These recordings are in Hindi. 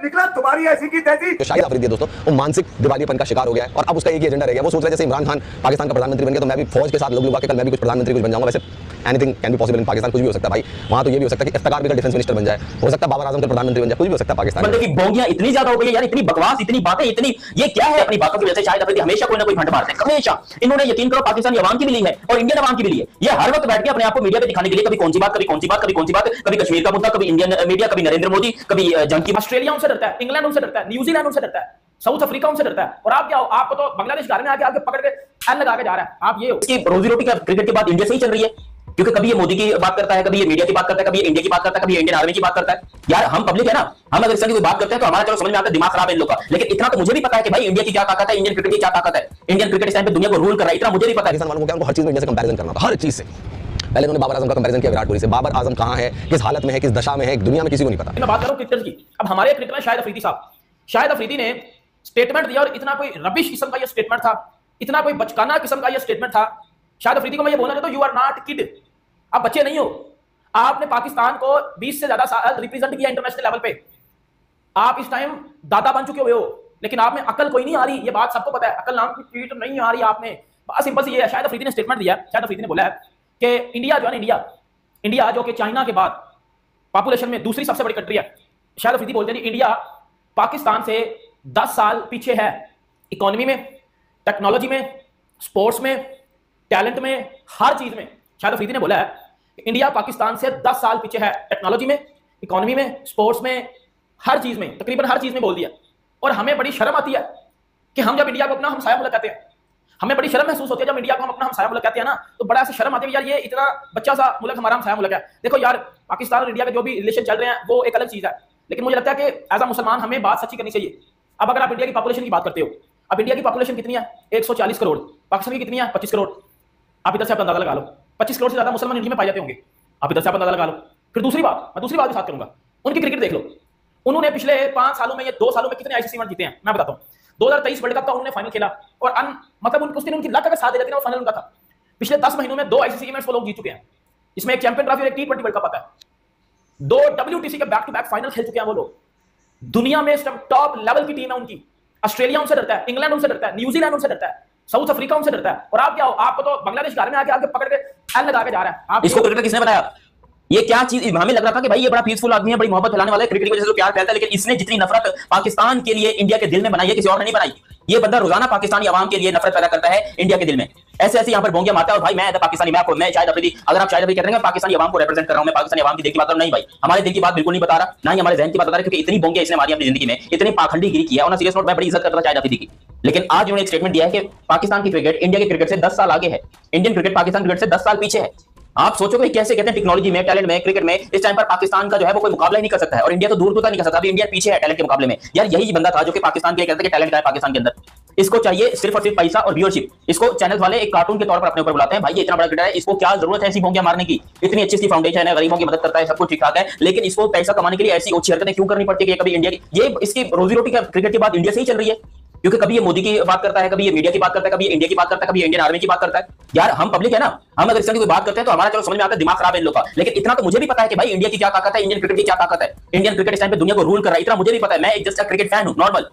निकला तुम्हारी ऐसी की तैसी। तो शाहिद अफरीदी दोस्तों वो मानसिक दिवालियेपन का शिकार हो गया है और अब उसका एक ही एजेंडा रह गया। वो सोच रहे जैसे इमरान खान पाकिस्तान का प्रधानमंत्री बन गया तो मैं भी फौज के साथ लोग लुका के कल मैं भी कुछ प्रधानमंत्री कुछ बन जाऊंगा। वैसे anything can be possible in Pakistan, कुछ भी हो सकता है भाई। वहां तो ये भी हो सकता है कि इफ्तिकार भी डिफेंस मिनिस्टर बन जाए, हो सकता है बाबर आजम का प्रधानमंत्री बन जाए, कुछ भी हो सकता है पाकिस्तान में। बंदे की बोंगियां इतनी ज्यादा हो गई है यार, इतनी बकवास, इतनी बातें, इतनी ये क्या है। अपनी बातों की वजह से शाहिद अफरीदी हमेशा कोई ना कोई भंड मारते हैं, हमेशा। इन्होंने यकीन करो पाकिस्तानी अवाम की भी ली है और इंडियन अवाम की भी ली है। ये हर वक्त बैठ के अपने आप को मीडिया पे दिखाने के लिए कभी कौन सी बात, कभी कौन सी बात, कभी कौन सी बात, कभी कश्मीर का मुद्दा, कभी इंडियन मीडिया, कभी नरेंद्र मोदी, कभी जंग की। ऑस्ट्रेलिया उनसे डरता है, इंग्लैंड उनसे डरता है, न्यूजीलैंड उनसे डरता है, साउथ अफ्रीका उनसे डरता है। और आप क्या हो, आपको तो बांग्लादेश घर में आके आके पकड़ के एल लगा के जा रहा है। आप ये हो कि रोजी रोटी का क्रिकेट की बात इंडिया से ही चल रही है, क्योंकि कभी ये मोदी की बात करता है, कभी ये मीडिया की बात करता है, कभी ये इंडिया की बात करता है, कभी ये इंडियन आर्मी की बात करता है। यार हम पब्लिक है ना, हम अगर इस तरह की कोई बात करते हैं तो हमारा चलो समझ में आता है, दिमाग खराब है इन लोग का। लेकिन इतना तो मुझे भी पता है कि भाई इंडिया की क्या ताकत है, इंडियन क्रिकेट की क्या ताकत है, इंडियन क्रिकेट इस टाइम पे दुनिया को रूल कर रहा है, इतना मुझे भी पता है। पाकिस्तान वालों को क्या उनको हर चीज में इंडिया से कंपैरिजन करना था, हर चीज से। पहले उन्होंने बाबर आजम का कंपैरिजन किया विराट कोहली से। बाबर आजम कहां है, किस हालत में है, किस दशा में है, दुनिया में किसी को नहीं पता। मैं बात करूं क्रिकेटर की। अब हमारे क्रिकेटर शाहिद अफरीदी साहब, शाहिद अफरीदी ने स्टेटमेंट दिया और इतना कोई रबिश किस्म का ये स्टेटमेंट था, इतना कोई बचकाना किस्म का ये स्टेटमेंट था। शाहिद अफरीदी को मैं ये बोलना चाहता हूं, यू आर नॉट किड। आप बच्चे नहीं हो। आपने पाकिस्तान को 20 से ज्यादा साल रिप्रेजेंट किया इंटरनेशनल लेवल पे। आप इस टाइम दादा बन चुके हुए हो, लेकिन आप में अकल कोई नहीं आ रही। ये बात सबको पता है, अकल नाम की चीज नहीं आ रही आप में। बस सिंपल सी ये है। शाहिद अफरीदी ने स्टेटमेंट दिया। शाहिद अफरीदी ने बोला है कि इंडिया जो है ना, इंडिया जो कि चाइना के बाद पॉपुलेशन में दूसरी सबसे बड़ी कंट्री है। शाहिद अफरीदी बोलते हैं इंडिया पाकिस्तान से 10 साल पीछे है, इकोनॉमी में, टेक्नोलॉजी में, स्पोर्ट्स में, टैलेंट में, हर चीज में। शाहिद अफरीदी ने बोला है इंडिया पाकिस्तान से 10 साल पीछे है, टेक्नोलॉजी में, इकोनॉमी में, स्पोर्ट्स में, हर चीज में, तकरीबन हर चीज में बोल दिया। और हमें बड़ी शर्म आती है कि हम जब इंडिया को अपना हमसाया मुल्क कहते हैं, हमें बड़ी शर्म महसूस होती है जब इंडिया को हम अपना हमसाया मुल्क कहते हैं ना, तो बड़ा ऐसे शर्म आती है यार, ये इतना बच्चा सा मुल्क हमारा हमसाया मुल्क है। देखो यार, पाकिस्तान और इंडिया के जो भी रिलेशन चल रहे हैं वो एक अलग चीज है, लेकिन मुझे लगता है कि एज अ मुसलमान हमें बात सच्ची करनी चाहिए। अब अगर आप इंडिया की पॉपुलेशन की बात करते हो, अब इंडिया की पॉपुलेशन कितनी है? 140 करोड़। पाकिस्तान की कितनी है? 25 करोड़। आप इधर से आप अंदाजा लगा लो, 25 करोड़ से ज्यादा मुसलमान इंडिया में पाए जाते होंगे। आप इधर से आप अंदाजा लगा लो। फिर दूसरी बात, मैं दूसरी बात भी साथ करूंगा, उनकी क्रिकेट देख लो। उन्होंने पिछले 5 सालों में या 2 सालों में कितने आईसीसी इवेंट जीते हैं मैं बताता हूं। 2023 वर्ल्ड कप का उन्होंने फाइनल खेला और मतलब उस दिन उनकी लक अगर साथ दे देती ना, वो फाइनल उनका था। पिछले 10 महीनों में 2 आईसीसी इवेंट्स वो लोग जीत चुके हैं। इसमें एक चैंपियन ट्रॉफी और एक T20 वर्ल्ड कप आता है। 2 WTC के बैक टू बैक फाइनल खेल चुके हैं वो लोग। दुनिया में टॉप लेवल की टीम है उनकी। ऑस्ट्रेलिया उनसे डरता है, इंग्लैंड उनसे डरता है, न्यूजीलैंड उनसे डरता है, साउथ अफ्रीका उनसे डरता है। और आप क्या हो, आपको तो बांग्लादेश घर में आके आके पकड़ के एल लगा के जा रहा है। आप इसको क्रिकेट किसने बताया? ये क्या चीज, हमें लग रहा था कि भाई ये बड़ा पीसफुल आदमी है, बड़ी मोहब्बत फैलाने वाला है, क्रिकेट की वजह से तो प्यार फैलता है, लेकिन इसने जितनी नफरत पाकिस्तान के लिए इंडिया के दिल में बनाई है किसी और ने नहीं बनाई। ये बंदा रोजाना पाकिस्तानी आवाम के लिए नफरत पैदा करता है इंडिया के दिल में, ऐसे ऐसे यहाँ पर बोंगिया मारता है। और भाई मैं पाकिस्तानी, मैं शाहिद अफरीदी, अगर आप शाहिद अफरीदी कहते हैं पाकिस्तानी आवाम को रिप्रेजेंट कर रहा हूं, मैं पाकिस्तानी आवाम की दिल की बात कर रहा हूं, नहीं भाई हमारे दिल की बात बिल्कुल नहीं बता रहा, ना ही हमारे जहन की बात बता रहा, क्योंकि इतनी बोंगिया इसने मारी अपनी जिंदगी में, इतनी पाखंडी गिरी की है। और सीरियस नोट, मैं बड़ी इज्जत करता था शाहिद अफरीदी की, लेकिन आज उन्होंने एक स्टेटमेंट दिया है कि पाकिस्तान की क्रिकेट इंडिया की क्रिकेट से 10 साल आगे है, इंडियन क्रिकेट पाकिस्तान क्रिकेट से 10 साल पीछे है। आप सोचो कि कैसे कहते हैं टेक्नोलॉजी में, टैलेंट में, क्रिकेट में इस टाइम पर पाकिस्तान का जो है वो कोई मुकाबला ही नहीं कर सकता है, और इंडिया तो दूर दूर नहीं कर सकता। अभी इंडिया पीछे है टैलेंट के मुकाबले में। यार यही बंदा था जो कि पाकिस्तान के लिए कहता है कि टैलेंट का है पाकिस्तान के अंदर, इसको चाहिए सिर्फ और सिर्फ पैसा और व्यूअरशिप। इसको चैनल वाले एक कार्टून के तौर पर अपने ऊपर बुलाते हैं, भाई ये इतना बड़ा क्रिकेटर है, इसको क्या जरूरत है ऐसी भोंगियां मारने की, इतनी अच्छी सी फाउंडेशन है, गरीबों की मदद करता है, सब कुछ ठीक ठाक है, लेकिन इसको पैसा कमाने के लिए ऐसी अच्छी हरकतें क्यों करनी पड़ती है कि कभी इंडिया की, ये इसकी रोजी रोटी का क्रिकेट की बात इंडिया से ही चल रही है, क्योंकि कभी ये मोदी की बात करता है, कभी ये मीडिया की बात करता है, कभी ये इंडिया की बात करता है, कभी इंडियन आर्मी की बात करता है। यार हम पब्लिक है ना, हम अगर इस तरह की कोई बात करते हैं तो हमारा चलो समझ में आता है, दिमाग खराब है इन लोग का। लेकिन इतना तो मुझे भी पता है कि भाई इंडिया की क्या ताकत है, इंडियन क्रिकेट की क्या ताकत है, इंडियन क्रिकेट इस टाइम पे दुनिया को रूल कर रहा है, इतना मुझे भी पता है। मैं एक जस्ट क्रिकेट फैन हूं, नॉर्मल।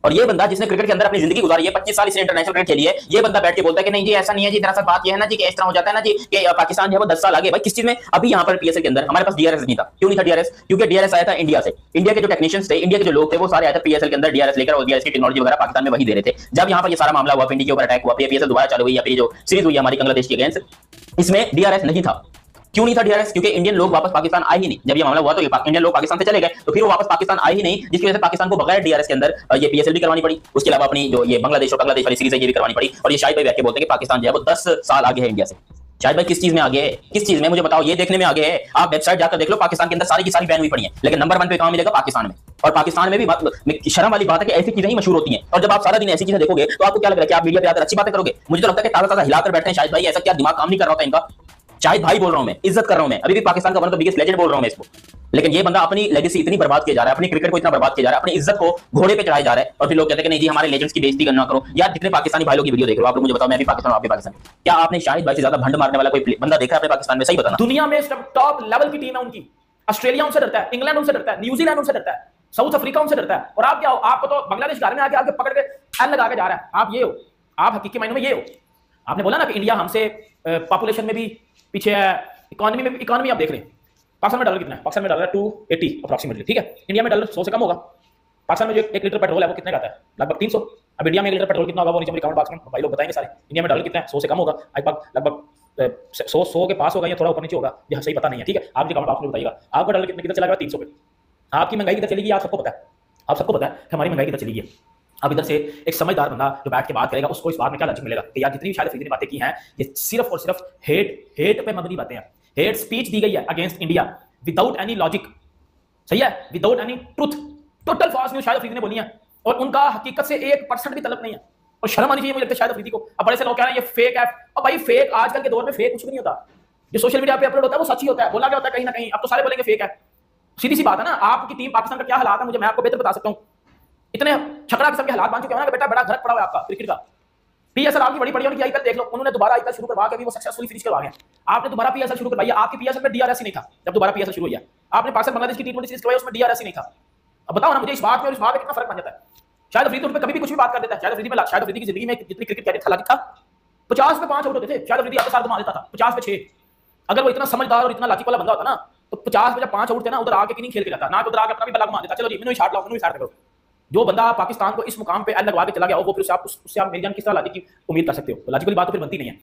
और ये बंदा जिसने क्रिकेट के अंदर अपनी जिंदगी गुजारी है, 25 साल इसने इंटरनेशनल क्रिकेट खेली है, ये बंदा बैठ के बोलता है कि नहीं जी ऐसा नहीं है जी, दरअसल बात ये है ना जी कि इस तरह हो जाता है ना जी कि पाकिस्तान जो है वो 10 साल आगे। भाई किस चीज में? अभी यहाँ पर पीएसएल के अंदर हमारे पास डीआरएस नहीं था। क्यों नहीं था डीआरएस? क्योंकि डीआरएस आया था इंडिया से। इंडिया के जो टेक्नीशियंस थे, इंडिया के जो लोग थे, वो सारे आए थे पीएसएल के अंदर डीआरएस लेकर, और डीआरएस की टेक्नोलॉजी वगैरह पाकिस्तान में वही दे रहे थे। जब यहाँ पर ये सारा मामला हुआ, इंडिया के ऊपर अटैक हुआ, पीएसएल दोबारा चालू हुई, या फिर जो सीरीज हुई हमारी बांग्लादेश के अगेंस्ट, इसमें डीआरएस नहीं था। क्यों नहीं था डीआरएस? क्योंकि इंडियन लोग वापस पाकिस्तान आए ही नहीं। जब ये मामला हुआ तो इंडियन लोग पाकिस्तान से चले गए, तो फिर वो वापस पाकिस्तान आए ही नहीं, जिसकी वजह से पाकिस्तान को बगैर डीआरएस के अंदर ये पीएसएल भी करवानी पड़ी। उसके अलावा अपनी जो ये बांग्लादेश वाली सीरीज है ये भी करवानी पड़ी। और ये शाहिद भाई बैठ के बोलते हैं कि पाकिस्तान जो है वो 10 साल आगे है इंडिया से। शाहिद भाई किस चीज में आगे है? किस चीज में मुझे बताओ, ये देखने में आगे है। आप वेबसाइट जाकर देख लो, पाकिस्तान के अंदर सारी की सारी बैन हुई पड़ी है, लेकिन नंबर 1 पे कहां मिलेगा? पाकिस्तान में। और पाकिस्तान में भी शर्म वाली बात है कि ऐसी चीजें ही मशहूर होती हैं। और जब आप सारा दिन ऐसी चीजें देखोगे तो आपको क्या लग रहा है कि आप मीडिया पे आकर अच्छी बातें करोगे? मुझे तो लगता है कि ताजा ताजा हिलाकर बैठते हैं शाहिद भाई। ऐसा क्या दिमाग काम नहीं कर रहा होता इनका? शाहिद भाई बोल रहा हूं मैं, इज्जत कर रहा हूं मैं, अभी भी पाकिस्तान का one of the biggest legend बोल रहा हूं मैं इसको। लेकिन ये बंदा अपनी लेगेसी इतनी बर्बाद किया जा रहा है, अपनी क्रिकेट को इतना बर्बाद किया जा रहा है, अपनी इज्जत को घोड़े पे चढ़ाया जा रहा है। और फिर लोग कहते हैं कि नहीं जी हमारे लेजेंड्स की बेइज्जती करना करो। यार जितने पाकिस्तानी भाई लोग की वीडियो देख रहे हो आप लोग, मुझे बताओ, मैं भी पाकिस्तान, आप भी पाकिस्तान, क्या आपने शाहिद भाई से ज्यादा भंड मारने वाला कोई बंदा देखा है अपने पाकिस्तान में? सही बताना। दुनिया में टॉप लेवल की टीम है उनकी। ऑस्ट्रेलिया उनसे डरता है, इंग्लैंड उनसे डरता है, न्यूजीलैंड उनसे डरता है, साउथ अफ्रीका उनसे डरता है। और आप क्या हो, आपको तो बांग्लादेश घर में आके आके पकड़ के एल लगा के जा रहा है। आप ये हो, आप हकीकी मायनों में ये हो। आपने बोला ना कि इंडिया हमसे पॉपुलेशन में भी पीछे है, इकोनॉमी में भी। इकोनॉमी आप देख रहे हैं, पाकिस्तान में डॉलर कितना है? पाकिस्तान में डॉलर 280 अप्रॉक्सीमेटली, ठीक है। इंडिया में डॉलर 100 से कम होगा। पाकिस्तान में जो 1 लीटर पेट्रोल है वो कितने का आता है? लगभग 300। अब इंडिया में 1 लीटर पेट्रोल कितना होगा वो नीचे कमेंट बॉक्स में भाई लोग बताएंगे सारे। इंडिया में डॉलर कितना है? 100 से कम होगा, लगभग 100 के पास होगा या थोड़ा ऊपर नीचे होगा, यह सही पता नहीं है, ठीक है। आप कमेंट बॉक्स में बताइएगा आपका डॉलर कितना चला गया? 300 पे। आपकी महंगाई किधर चली गई? आप सबको पता है, आप सबको पता है कि हमारी महंगाई किधर चली गई है। अब इधर से एक समझदार बंदा जो बैठ के बात करेगा उसको इस बात में क्या लॉजिक मिलेगा कि यार जितनी भी शायद अफरीदी ने बातें की हैं ये सिर्फ और सिर्फ हेट पे मबनी बातें हैं। हेट स्पीच दी गई है against India without any logic, सही है, without any truth. Total false news शायद अफरीदी ने बोली है और उनका हकीकत से 1% भी तलब नहीं है। और शर्म आनी चाहिए मुझे लगता है शायद अफरीदी को। अब बड़े से लोग कह रहे हैं ये फेक है। अब भाई फेक आजकल के दौर में फेक कुछ भी नहीं होता, जो सोशल मीडिया पे अपलोड होता है वो सच ही होता है, बोला गया होता है कहीं ना कहीं। अब तो सारे बोलेंगे फेक है, सीधी सी बात है ना। आपकी टीम पाकिस्तान का क्या हालात है मुझे मैं आपको बेहतर बता सकता हूं। इतने छकड़ा किस्म के हालात बन चुके हैं ना बेटा, बड़ा घर पड़ा हुआ है आपका क्रिकेट का। पीएसएल आपकी बड़ी उनकी आईपीएल देख लो, उन्होंने दोबारा आईपीएल शुरू करवा के भी वो सक्सेसफुली फिनिश करवा गए। आपने दोबारा पीएसएल शुरू करवाई, आपकी पीएसएल में डीआरएस ही नहीं था जब दोबारा पीएसएल शुरू हुई है। आपने पाकिस्तान बांग्लादेश की टी20 सीरीज करवाई, उसमें डीआरएस ही नहीं था। अब बताओ ना मुझे इस बात में और इस बात में कितना फर्क बन जाता है। शायद अफरीदी उन पे कभी भी कुछ भी बात कर देता है। शायद अफरीदी की जिंदगी में जितनी क्रिकेट कैरियर था 50 पे 5 आउट होते थे। शायद अफरीदी आपके साथ घुमा देता था 50 पे 6। अगर वो इतना समझदार और इतना लाचिक वाला बंदा होता ना तो 50 पे जब 5 आउट थे ना उधर आके किनिंग खेल के जाता ना, तो उधर आके अपना भी बला घुमा देता, चलो जी मैंने शाट लाओ, मैंने शाट करो। जो बंदा पाकिस्तान को इस मुकाम पे एल लगवा के चला गया हो वो फिर उससे आप मेरी जान किस तरह लाजिक की उम्मीद कर सकते हो? तो लॉजिकल बात तो फिर बनती नहीं है।